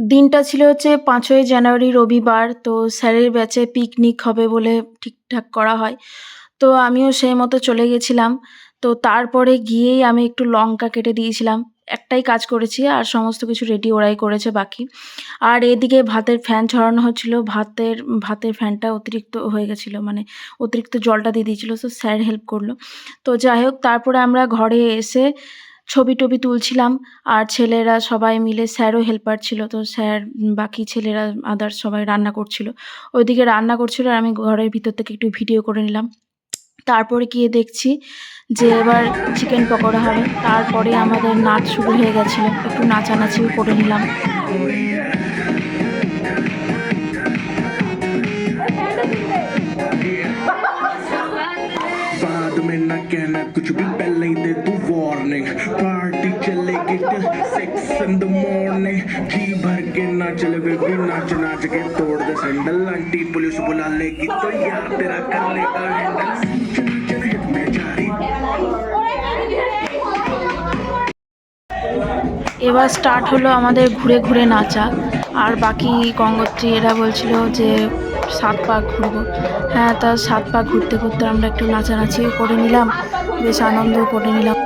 দিনটা ছিল হচ্ছে ৫ই জানুয়ারি রবিবার। তো স্যারের ব্যাচে পিকনিক হবে বলে ঠিকঠাক করা হয়। তো আমিও সেই মতো চলে গেছিলাম। তো তারপরে গিয়েই আমি একটু লঙ্কা কেটে দিয়েছিলাম। একটাই কাজ করেছি আর সমস্ত কিছু রেডি ওরাই করেছে বাকি। আর এদিকে ভাতের ফ্যান ঝরানো হচ্ছিল। ভাতের ফ্যানটা অতিরিক্ত হয়ে গেছিলো, মানে অতিরিক্ত জলটা দিয়ে দিয়েছিল। তো স্যার হেল্প করলো। তো যাই হোক, তারপরে আমরা ঘরে এসে ছবি-টবি তুলছিলাম। আর ছেলেরা সবাই মিলে, স্যারও হেল্পার ছিল। তো স্যার বাকি ছেলেরা আদার্স সবাই রান্না করছিল। ওইদিকে রান্না করছিল আর আমি ঘরের ভিতর থেকে একটু ভিডিও করে নিলাম। তারপরে গিয়ে দেখছি যে এবার চিকেন পকোড়া হবে। তারপরে আমাদের নাচ শুরু হয়ে গেছিল। একটু নাচানাচিও করে নিলাম। बाद में ना कहना कुछ भी, पहले ही दे तू वार्निंग। पार्टी चलेगी till 6 in the morning। जी भर के ना चले बेबी, नाच नाच के तोड़ दे सैंडल। आंटी पुलिस बुला लेगी तो यार तेरा कर लेगा हैंडल। चल हिट में जारी। এবার স্টার্ট হলো আমাদের ঘুরে ঘুরে নাচা। আর বাকি গঙ্গোত্রী এরা বলছিল যে ৭ পাক ঘুরবো। হ্যাঁ, তা ৭ পাক ঘুরতে ঘুরতে আমরা একটু নাচানাচিও করে নিলাম, বেশ আনন্দও করে নিলাম।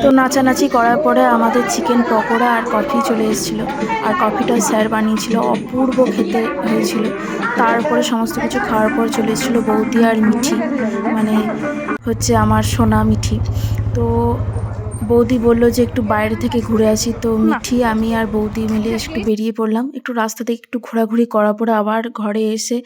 তো নাচানাচি করার পরে আমাদের চিকেন পকোড়া আর কফি চলে এসেছিলো। আর কফিটা স্যার বানিয়েছিল, অপূর্ব খেতে হয়েছিল। তারপরে সমস্ত কিছু খাওয়ার পর চলে এসেছিলো বৌদি আর মিঠি, মানে হচ্ছে আমার সোনা মিঠি। তো বৌদি বললো যে একটু বাইরে থেকে ঘুরে আসি। তো মিঠি, আমি আর বৌদি মিলে একটু বেরিয়ে পড়লাম। একটু রাস্তা থেকে একটু ঘোরাঘুরি করার পরে আবার ঘরে এসে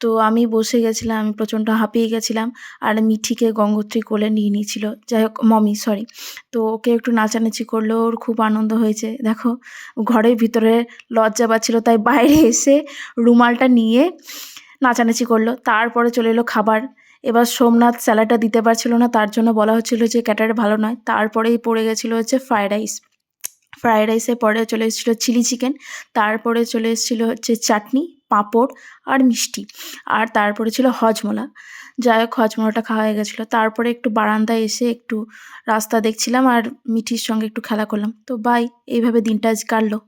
তো আমি বসে গেছিলাম, আমি প্রচণ্ড হাঁপিয়ে গেছিলাম। আর মিঠিকে গঙ্গোত্রী কোলে নিয়ে নিয়েছিল, যাই হোক মমি সরি। তো ওকে একটু নাচানাচি করলো, ওর খুব আনন্দ হয়েছে। দেখো, ঘরের ভিতরে লজ্জা পাচ্ছিল, তাই বাইরে এসে রুমালটা নিয়ে নাচানাচি করলো। তারপরে চলে এলো খাবার। এবার সোমনাথ স্যালাডটা দিতে পারছিল না, তার জন্য বলা হচ্ছিল যে ক্যাটারে ভালো নয়। তারপরেই পড়ে গেছিলো হচ্ছে ফ্রায়েড রাইস। ফ্রায়েড রাইসের পরে চলে এসেছিলো চিলি চিকেন। তারপরে চলে এসেছিলো হচ্ছে চাটনি, পাঁপড় আর মিষ্টি। আর তারপরে ছিল হজমোলা। যাই হোক, হজমোলাটা খাওয়া হয়ে গেছিলো। তারপরে একটু বারান্দায় এসে একটু রাস্তা দেখছিলাম আর মিঠির সঙ্গে একটু খেলা করলাম। তো বাই, এইভাবে দিনটা আজ কাটলো।